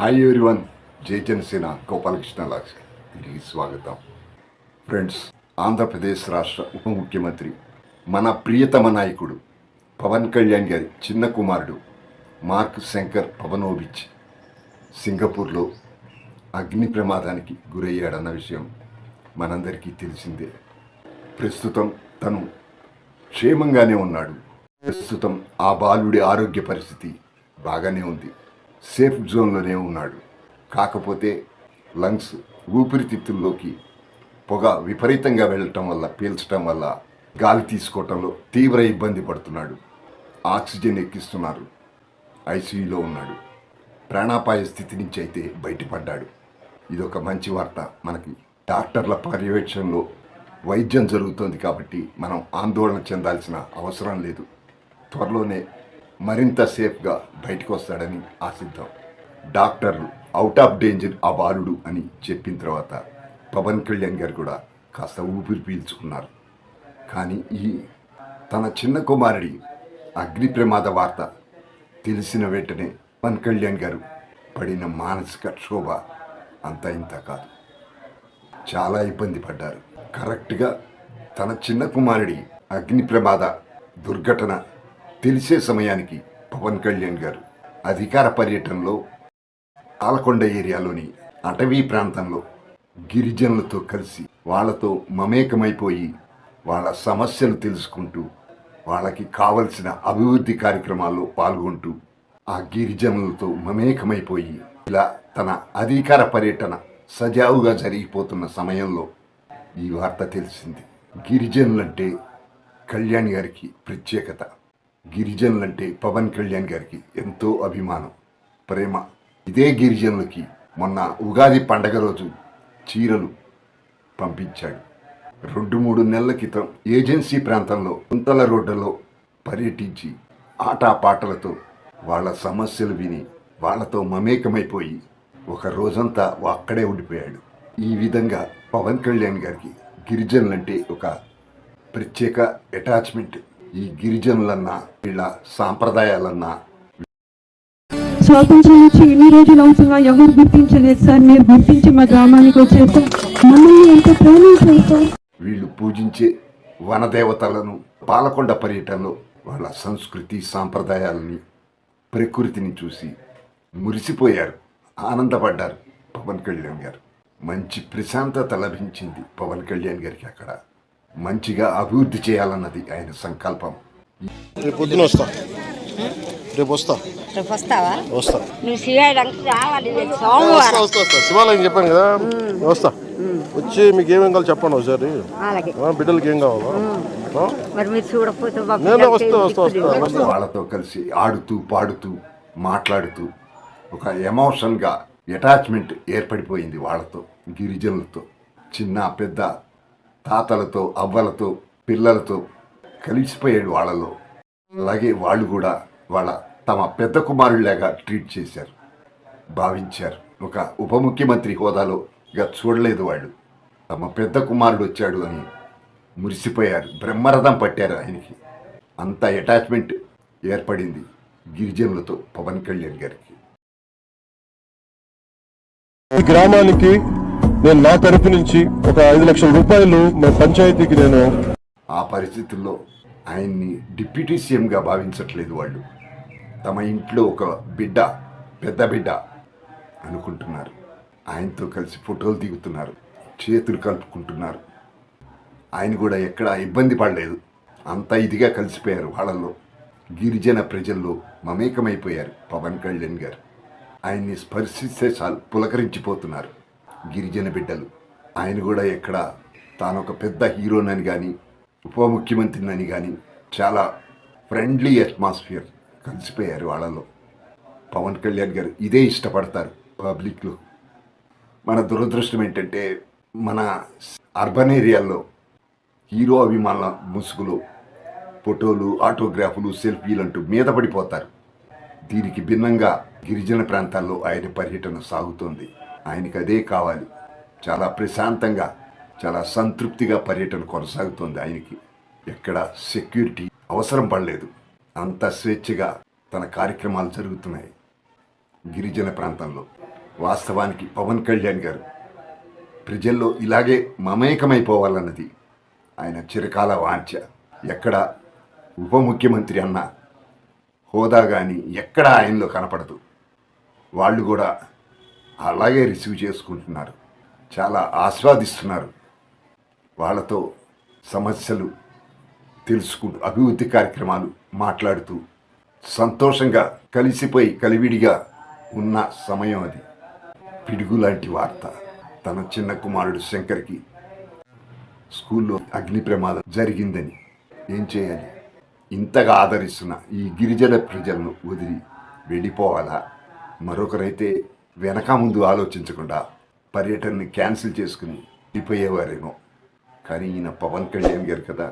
Hi everyone, జై జనసేన గోపాలకృష్ణ లాక్స్ తిరిగి స్వాగతం. ఫ్రెండ్స్, ఆంధ్రప్రదేశ్ రాష్ట్ర ఉప ముఖ్యమంత్రి మన ప్రియతమ నాయకుడు పవన్ కళ్యాణ్ గారి చిన్న కుమారుడు మార్క్ శంకర్ పవనోవిచ్ సింగపూర్లో అగ్ని ప్రమాదానికి గురయ్యాడన్న విషయం మనందరికీ తెలిసిందే. ప్రస్తుతం తను క్షేమంగానే ఉన్నాడు. ప్రస్తుతం ఆ బాలుడి ఆరోగ్య పరిస్థితి బాగానే ఉంది, సేఫ్ జోన్లోనే ఉన్నాడు. కాకపోతే లంగ్స్ ఊపిరితిత్తుల్లోకి పొగ విపరీతంగా పీల్చడం వల్ల గాలి తీసుకోవటంలో తీవ్ర ఇబ్బంది పడుతున్నాడు. ఆక్సిజన్ ఎక్కిస్తున్నారు, ఐసీయూలో ఉన్నాడు. ప్రాణాపాయ స్థితి నుంచి అయితే బయటపడ్డాడు. ఇదొక మంచి వార్త. మనకి డాక్టర్ల పర్యవేక్షణలో వైద్యం జరుగుతోంది కాబట్టి మనం ఆందోళన చెందాల్సిన అవసరం లేదు. త్వరలోనే మరింత సేఫ్గా బయటకు వస్తాడని ఆశిద్దాం. డాక్టర్లు అవుట్ ఆఫ్ డేంజర్ ఆ బాలుడు అని చెప్పిన తర్వాత పవన్ కళ్యాణ్ గారు కూడా కాస్త ఊపిరి పీల్చుకున్నారు. కానీ తన చిన్న కుమారుడి అగ్ని ప్రమాద వార్త తెలిసిన వెంటనే పవన్ కళ్యాణ్ గారు పడిన మానసిక క్షోభ అంతా ఇంత కాదు, చాలా ఇబ్బంది పడ్డారు. కరెక్ట్గా తన చిన్న కుమారుడి అగ్ని ప్రమాద దుర్ఘటన తెలిసే సమయానికి పవన్ కళ్యాణ్ గారు అధికార పర్యటనలో ఆలకొండ ఏరియాలోని అటవీ ప్రాంతంలో గిరిజనులతో కలిసి వాళ్ళతో మమేకమైపోయి వాళ్ళ సమస్యలు తెలుసుకుంటూ వాళ్ళకి కావలసిన అభివృద్ధి కార్యక్రమాల్లో పాల్గొంటూ ఆ గిరిజనులతో మమేకమైపోయి ఇలా తన అధికార పర్యటన సజావుగా జరిగిపోతున్న సమయంలో ఈ వార్త తెలిసింది. గిరిజనులంటే కళ్యాణ్ గారికి ప్రత్యేకత. గిరిజనులంటే పవన్ కళ్యాణ్ గారికి ఎంతో అభిమానం, ప్రేమ. ఇదే గిరిజనులకి మొన్న ఉగాది పండగ రోజు చీరలు పంపించాడు. 2-3 నెలల క్రితం ఏజెన్సీ ప్రాంతంలో కుంతల రోడ్డులో పర్యటించి ఆటపాటలతో వాళ్ళ సమస్యలు విని వాళ్ళతో మమేకమైపోయి ఒక రోజంతా అక్కడే ఉండిపోయాడు. ఈ విధంగా పవన్ కళ్యాణ్ గారికి గిరిజనులంటే ఒక ప్రత్యేక అటాచ్మెంట్. ఈ గిరిజనులన్నా వీళ్ళ సాంప్రదాయాలన్నా స్వాతంత్రం నుంచి ఎన్ని రోజులు అవుతుందా ఎవరు గుర్తించలేదు సార్. మీరు గుర్తించి మా గ్రామానికి వచ్చేసి మమ్మల్ని ఎంత ప్రేమించారు. వీళ్ళు పూజించే వనదేవతలను పాలకొండ పర్యటనలో వాళ్ళ సంస్కృతి సాంప్రదాయాలని ప్రకృతిని చూసి మురిసిపోయారు, ఆనందపడ్డారు పవన్ కళ్యాణ్ గారు. మంచి ప్రశాంతత లభించింది పవన్ కళ్యాణ్ గారికి. అక్కడ మంచిగా అభివృద్ధి చేయాలన్నది ఆయన సంకల్పం. శివాలయం చెప్పాను కదా, వస్తా. వచ్చి మీకు ఏమేం కావాలి చెప్పండి ఒకసారి. బిడ్డలకి ఏం కావాలో నేను వస్తా. వాళ్ళతో కలిసి ఆడుతూ పాడుతూ మాట్లాడుతూ ఒక ఎమోషన్గా అటాచ్మెంట్ ఏర్పడిపోయింది వాళ్ళతో, గిరిజనులతో. చిన్న పెద్ద తాతలతో అవ్వలతో పిల్లలతో కలిసిపోయాడు వాళ్ళలో. అలాగే వాళ్ళు కూడా తమ పెద్ద కుమారుడిలాగా ట్రీట్ చేశారు, భావించారు. ఒక ఉప ముఖ్యమంత్రి హోదాలో చూడలేదు వాళ్ళు. తమ పెద్ద కుమారుడు వచ్చాడు అని మురిసిపోయారు, బ్రహ్మరథం పట్టారు ఆయనకి. అంత అటాచ్మెంట్ ఏర్పడింది గిరిజనులతో పవన్ కళ్యాణ్ గారికి. ఈ గ్రామానికి నేను నా తరఫు నుంచి ఒక 5 లక్షల రూపాయలు మా పంచాయతీకి నేను. ఆ పరిస్థితుల్లో ఆయన్ని డిప్యూటీ సీఎంగా భావించట్లేదు వాళ్ళు. తమ ఇంట్లో ఒక బిడ్డ, పెద్ద బిడ్డ అనుకుంటున్నారు. ఆయనతో కలిసి ఫోటోలు దిగుతున్నారు, చేతులు కలుపుకుంటున్నారు. ఆయన కూడా ఎక్కడ ఇబ్బంది పడలేదు, అంత ఇదిగా కలిసిపోయారు వాళ్ళల్లో. గిరిజన ప్రజల్లో మమేకమైపోయారు పవన్ కళ్యాణ్ గారు. ఆయన్ని స్పర్శిస్తే చాలు పులకరించిపోతున్నారు గిరిజన బిడ్డలు. ఆయన కూడా ఎక్కడ తానొక పెద్ద హీరోనని కానీ ఉప ముఖ్యమంత్రిని కానీ చాలా ఫ్రెండ్లీ అట్మాస్ఫియర్ కలిసిపోయారు వాళ్ళలో. పవన్ కళ్యాణ్ గారు ఇదే ఇష్టపడతారు పబ్లిక్లో. మన దురదృష్టం ఏంటంటే మన అర్బన్ ఏరియాల్లో హీరో అభిమానుల ముసుగులో ఫోటోలు, ఆటోగ్రాఫ్లు, సెల్ఫీలు అంటూ మీద పడిపోతారు. దీనికి భిన్నంగా గిరిజన ప్రాంతాల్లో ఆయన పర్యటన సాగుతోంది. ఆయనకి అదే కావాలి. చాలా ప్రశాంతంగా, చాలా సంతృప్తిగా పర్యటన కొనసాగుతోంది ఆయనకి. ఎక్కడ సెక్యూరిటీ అవసరం పడలేదు, అంత స్వేచ్ఛగా తన కార్యక్రమాలు జరుగుతున్నాయి గిరిజన ప్రాంతంలో. వాస్తవానికి పవన్ కళ్యాణ్ గారు ప్రజల్లో ఇలాగే మమేకమైపోవాలన్నది ఆయన చిరకాల వాంఛ. ఎక్కడ ఉప ముఖ్యమంత్రి అన్న హోదా కానీ ఎక్కడ ఆయనలో కనపడదు. వాళ్ళు కూడా అలాగే రిసీవ్ చేసుకుంటున్నారు, చాలా ఆస్వాదిస్తున్నారు. వాళ్ళతో సమస్యలు తెలుసుకుంటూ అభివృద్ధి కార్యక్రమాలు మాట్లాడుతూ సంతోషంగా కలిసిపోయి కలివిడిగా ఉన్న సమయం అది. పిడుగు లాంటి వార్త. తన చిన్న కుమారుడు శంకర్కి స్కూల్లో అగ్ని ప్రమాదం జరిగిందని. ఏం చేయాలి? ఇంతగా ఆదరిస్తున్న ఈ గిరిజన ప్రజలను వదిలి వెళ్ళిపోవాలా? మరొకరైతే వెనక ముందు ఆలోచించకుండా పర్యటనని క్యాన్సిల్ చేసుకుని వెళ్ళిపోయేవారేమో. కానీ ఈయన పవన్ కళ్యాణ్ గారు కదా,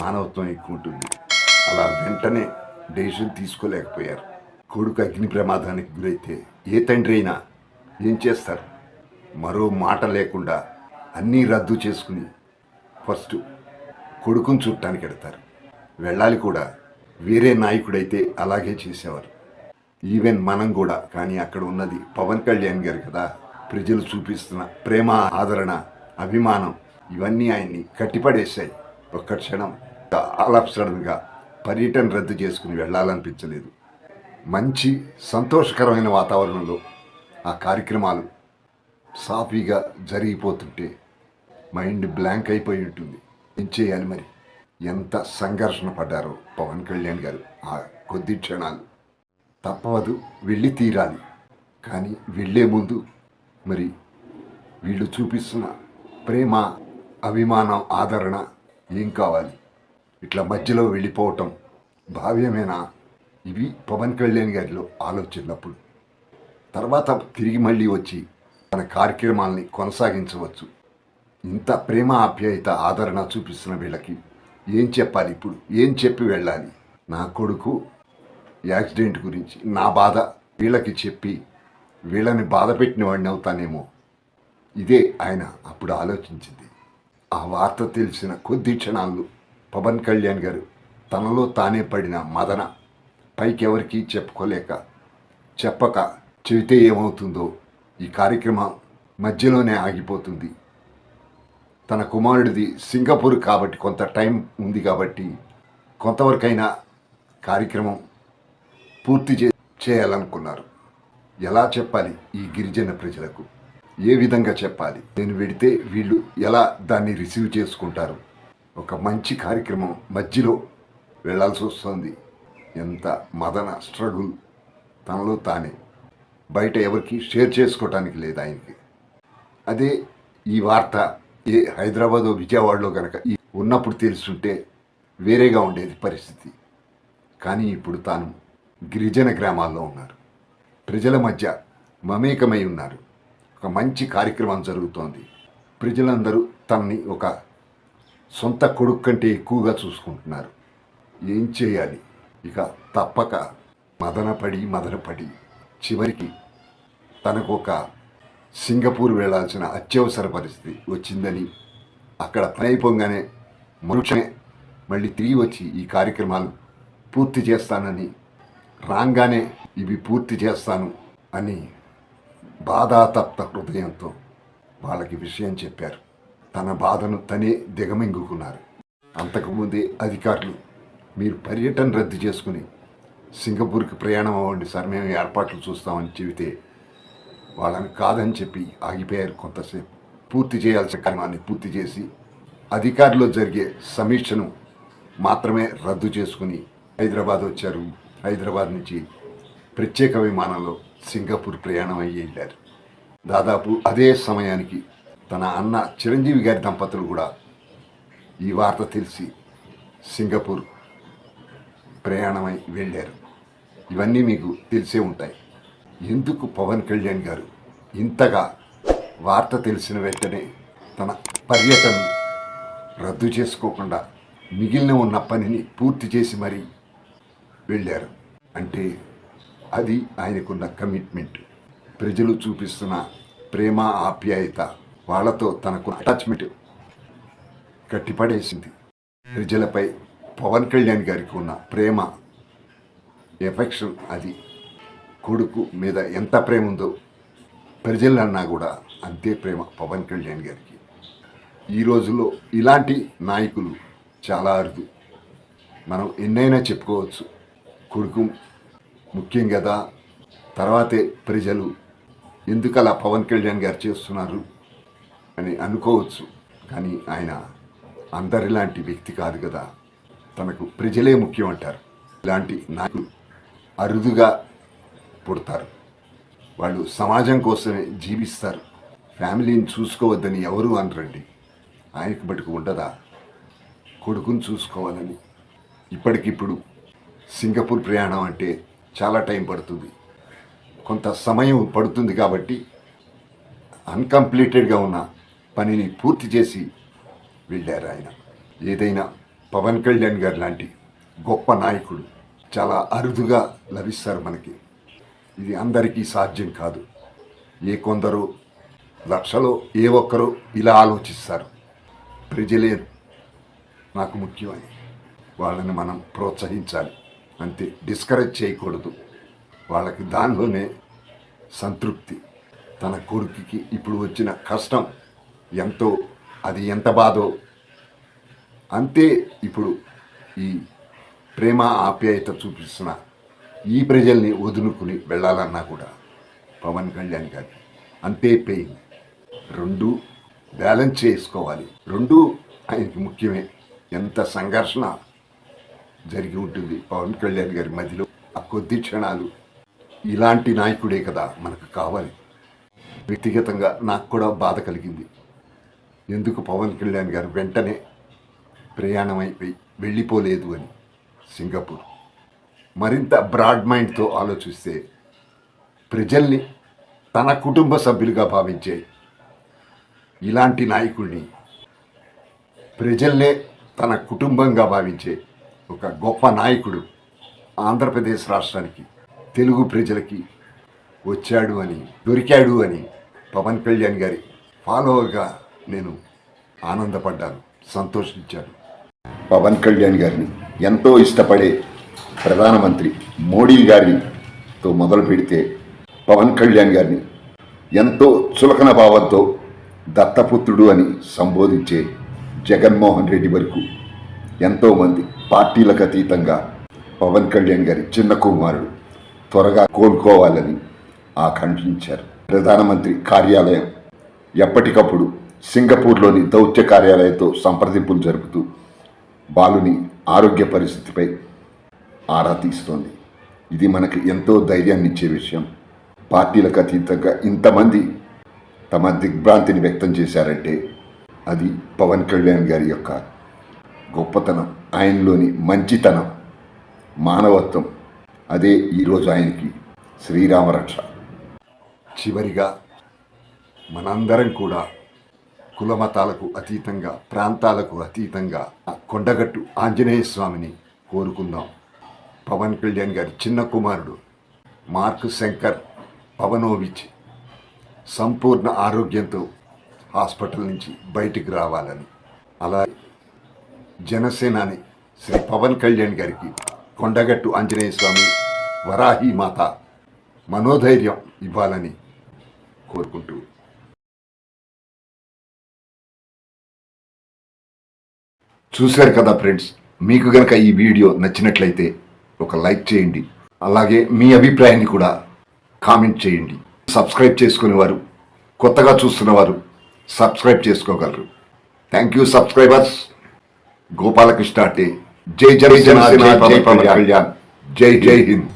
మానవత్వం ఎక్కువ ఉంటుంది. అలా వెంటనే డెసిషన్ తీసుకోలేకపోయారు. కొడుకు అగ్ని ప్రమాదానికి గురైతే ఏ తండ్రి అయినా ఏం చేస్తారు? మరో మాట లేకుండా అన్నీ రద్దు చేసుకుని ఫస్ట్ కొడుకుని చూడటానికి వెడతారు. వెళ్ళాలి కూడా. వేరే నాయకుడైతే అలాగే చేసేవారు. ఈవెన్ మనం కూడా. కానీ అక్కడ ఉన్నది పవన్ కళ్యాణ్ గారు కదా. ప్రజలు చూపిస్తున్న ప్రేమ, ఆదరణ, అభిమానం ఇవన్నీ ఆయన్ని కట్టిపడేశాయి. ఒక్క క్షణం ఆల్ ఆఫ్ సడన్గా పర్యటన రద్దు చేసుకుని వెళ్ళాలనిపించలేదు. మంచి సంతోషకరమైన వాతావరణంలో ఆ కార్యక్రమాలు సాఫీగా జరిగిపోతుంటే మైండ్ బ్లాంక్ అయిపోయి ఉంటుంది. ఏం చేయాలి మరి? ఎంత సంఘర్షణ పడ్డారో పవన్ కళ్యాణ్ గారు ఆ కొద్ది క్షణాలు. తప్పవదు, వెళ్ళి తీరాలి. కానీ వెళ్ళే ముందు మరి వీళ్ళు చూపిస్తున్న ప్రేమ, అభిమానం, ఆదరణ ఏం కావాలి? ఇట్లా మధ్యలో వెళ్ళిపోవటం భావ్యమేనా? ఇవి పవన్ కళ్యాణ్ గారిలో ఆలోచనప్పుడు. తర్వాత తిరిగి మళ్ళీ వచ్చి తన కార్యక్రమాల్ని కొనసాగించవచ్చు. ఇంత ప్రేమ, ఆప్యాయత, ఆదరణ చూపిస్తున్న వీళ్ళకి ఏం చెప్పాలి ఇప్పుడు? ఏం చెప్పి వెళ్ళాలి? నా కొడుకు యాక్సిడెంట్ గురించి నా బాధ వీళ్ళకి చెప్పి వీళ్ళని బాధ పెట్టిన వాడిని అవుతానేమో. ఇదే ఆయన అప్పుడు ఆలోచించింది. ఆ వార్త తెలిసిన కొద్ది క్షణాలు పవన్ కళ్యాణ్ గారు తనలో తానే పడిన మదన పైకి ఎవరికీ చెప్పక చెబితే ఏమవుతుందో, ఈ కార్యక్రమం మధ్యలోనే ఆగిపోతుంది. తన కుమారుడిది సింగపూర్ కాబట్టి కొంత టైం ఉంది కాబట్టి కొంతవరకైనా కార్యక్రమం పూర్తి చేయాలనుకున్నారు. ఎలా చెప్పాలి ఈ గిరిజన ప్రజలకు? ఏ విధంగా చెప్పాలి? నేను వెడితే వీళ్ళు ఎలా దాన్ని రిసీవ్ చేసుకుంటారు? ఒక మంచి కార్యక్రమం మధ్యలో వెళ్ళాల్సి వస్తుంది. ఎంత మదన, స్ట్రగుల్ తనలో తానే. బయట ఎవరికి షేర్ చేసుకోవటానికి లేదు ఆయనకి. అదే ఈ వార్త ఏ హైదరాబాద్, విజయవాడలో కనుక ఉన్నప్పుడు తెలుసుంటే వేరేగా ఉండేది పరిస్థితి. కానీ ఇప్పుడు తాను గిరిజన గ్రామాల్లో ఉన్నారు. ప్రజల మధ్య మమేకమై ఉన్నారు. ఒక మంచి కార్యక్రమం జరుగుతోంది. ప్రజలందరూ తనని ఒక సొంత కొడుకు కంటే ఎక్కువగా చూసుకుంటున్నారు. ఏం చేయాలి? ఇక తప్పక మదనపడి చివరికి తనకు ఒక సింగపూర్ వెళ్ళాల్సిన అత్యవసర పరిస్థితి వచ్చిందని, అక్కడ పని అయిపోగానే మరుక్షణమే మళ్ళీ తిరిగి వచ్చి ఈ కార్యక్రమాలు పూర్తి చేస్తానని, రాగానే ఇవి పూర్తి చేస్తాను అని బాధాతప్త హృదయంతో వాళ్ళకి విషయం చెప్పారు. తన బాధను తనే దిగమింగుకున్నారు. అంతకుముందే అధికారులు మీరు పర్యటన రద్దు చేసుకుని సింగపూర్కి ప్రయాణం అవ్వండి సార్, మేము ఏర్పాట్లు చూస్తామని చెబితే వాళ్ళని కాదని చెప్పి ఆగిపోయారు. కొంతసేపు పూర్తి చేయాల్సిన కార్యక్రమాన్ని పూర్తి చేసి అధికారులు జరిగే సమీక్షను మాత్రమే రద్దు చేసుకుని హైదరాబాద్ వచ్చారు. హైదరాబాద్ నుంచి ప్రత్యేక విమానంలో సింగపూర్ ప్రయాణం అయ్యి వెళ్ళారు. దాదాపు అదే సమయానికి తన అన్న చిరంజీవి గారి దంపతులు కూడా ఈ వార్త తెలిసి సింగపూర్ ప్రయాణమై వెళ్ళారు. ఇవన్నీ మీకు తెలిసే ఉంటాయి. ఎందుకు పవన్ కళ్యాణ్ గారు ఇంతగా వార్త తెలిసిన వెంటనే తన పర్యటన రద్దు చేసుకోకుండా మిగిలిన ఉన్న పనిని పూర్తి చేసి మరీ వెళ్ళారు? అంటే అది ఆయనకున్న కమిట్మెంట్. ప్రజలు చూపిస్తున్న ప్రేమ, ఆప్యాయత, వాళ్ళతో తనకు అటాచ్మెంట్ కట్టిపడేసింది. ప్రజలపై పవన్ కళ్యాణ్ గారికి ఉన్న ప్రేమ, ఎఫెక్షన్, అది కొడుకు మీద ఎంత ప్రేమ ఉందో ప్రజలన్నా కూడా అంతే ప్రేమ పవన్ కళ్యాణ్ గారికి. ఈ రోజుల్లో ఇలాంటి నాయకులు చాలా అరుదు. మనం ఎన్నైనా చెప్పుకోవచ్చు, కొడుకు ముఖ్యం కదా, తర్వాతే ప్రజలు ఎందుకు అలా పవన్ కళ్యాణ్ గారు చేస్తున్నారు అని అనుకోవచ్చు. కానీ ఆయన అందరిలాంటి వ్యక్తి కాదు కదా, తనకు ప్రజలే ముఖ్యం అంటారు. ఇలాంటి నాయకులు అరుదుగా పుడతారు. వాళ్ళు సమాజం కోసమే జీవిస్తారు. ఫ్యామిలీని చూసుకోవద్దని ఎవరు అనరండి. ఆయనకు బట్టుకు ఉండదా కొడుకుని చూసుకోవాలని. ఇప్పటికిప్పుడు సింగపూర్ ప్రయాణం అంటే చాలా టైం పడుతుంది, కొంత సమయం పడుతుంది. కాబట్టి అన్కంప్లీటెడ్గా ఉన్న పనిని పూర్తి చేసి వెళ్ళారు ఆయన. ఏదైనా పవన్ కళ్యాణ్ గారు లాంటి గొప్ప నాయకుడు చాలా అరుదుగా లభిస్తారు మనకి. ఇది అందరికీ సాధ్యం కాదు. ఏ కొందరు లక్షలో ఏ ఒక్కరో ఇలా ఆలోచిస్తారు, ప్రజలే నాకు ముఖ్యమని. వాళ్ళని మనం ప్రోత్సహించాలి అంతే, డిస్కరేజ్ చేయకూడదు. వాళ్ళకి దానిలోనే సంతృప్తి. తన కొడుకుకి ఇప్పుడు వచ్చిన కష్టం ఎంతో, అది ఎంత బాధో అంతే. ఇప్పుడు ఈ ప్రేమ ఆప్యాయత చూపిస్తున్న ఈ ప్రజల్ని వదులుకుని వెళ్ళాలన్నా కూడా పవన్ కళ్యాణ్ గారికి అంతే పెయిన్. రెండు బ్యాలెన్స్ చేసుకోవాలి. రెండు ఆయనకి ముఖ్యమే. ఎంత సంఘర్షణ జరిగి ఉంటుంది పవన్ కళ్యాణ్ గారి మధ్యలో ఆ కొద్ది క్షణాలు. ఇలాంటి నాయకుడే కదా మనకు కావాలి. వ్యక్తిగతంగా నాకు కూడా బాధ కలిగింది. ఎందుకు పవన్ కళ్యాణ్ గారు వెంటనే ప్రయాణం అయిపోయి వెళ్ళిపోలేదు అని సింగపూర్. మరింత బ్రాడ్ మైండ్తో ఆలోచిస్తే ప్రజల్ని తన కుటుంబ సభ్యులుగా భావించే ఇలాంటి నాయకుడిని, ప్రజల్నే తన కుటుంబంగా భావించే ఒక గొప్ప నాయకుడు ఆంధ్రప్రదేశ్ రాష్ట్రానికి, తెలుగు ప్రజలకి వచ్చాడు అని, దొరికాడు అని పవన్ కళ్యాణ్ గారి ఫాలోవర్గా నేను ఆనందపడ్డాను, సంతోషించాను. పవన్ కళ్యాణ్ గారిని ఎంతో ఇష్టపడే ప్రధానమంత్రి మోడీ గారితో మొదలు పెడితే, పవన్ కళ్యాణ్ గారిని ఎంతో చులకన భావంతో దత్తపుత్రుడు అని సంబోధించే జగన్మోహన్ రెడ్డి వరకు ఎంతోమంది పార్టీలకు అతీతంగా పవన్ కళ్యాణ్ గారి చిన్న కుమారుడు త్వరగా కోలుకోవాలని ఆకాంక్షించారు. ప్రధానమంత్రి కార్యాలయం ఎప్పటికప్పుడు సింగపూర్లోని దౌత్య కార్యాలయంతో సంప్రదింపులు జరుపుతూ బాలుని ఆరోగ్య పరిస్థితిపై ఆరా తీస్తోంది. ఇది మనకి ఎంతో ధైర్యాన్ని ఇచ్చే విషయం. పార్టీలకు అతీతంగా ఇంతమంది తమ దిగ్భ్రాంతిని వ్యక్తం చేశారంటే అది పవన్ కళ్యాణ్ గారి యొక్క గొప్పతనం, ఆయనలోని మంచితనం, మానవత్వం. అదే ఈరోజు ఆయనకి శ్రీరామరక్ష. చివరిగా మనందరం కూడా కులమతాలకు అతీతంగా, ప్రాంతాలకు అతీతంగా ఆ కొండగట్టు ఆంజనేయ స్వామిని కోరుకుందాం. పవన్ కళ్యాణ్ గారి చిన్న కుమారుడు మార్క్ శంకర్ పవనోవిచ్ సంపూర్ణ ఆరోగ్యంతో హాస్పిటల్ నుంచి బయటికి రావాలని, అలా జనసేనాని శ్రీ పవన్ కళ్యాణ్ గారికి కొండగట్టు ఆంజనేయ స్వామి, వరాహి మాత మనోధైర్యం ఇవ్వాలని కోరుకుంటూ, చూశారు కదా ఫ్రెండ్స్. మీకు గనక ఈ వీడియో నచ్చినట్లయితే ఒక లైక్ చేయండి. అలాగే మీ అభిప్రాయాన్ని కూడా కామెంట్ చేయండి. సబ్స్క్రైబ్ చేసుకునేవారు, కొత్తగా చూస్తున్నవారు సబ్స్క్రైబ్ చేసుకోగలరు. Thank you subscribers. గోపాలకృష్ణ అంటే జై జనసేన, జై పవన్ కళ్యాణ్, జై హింద్.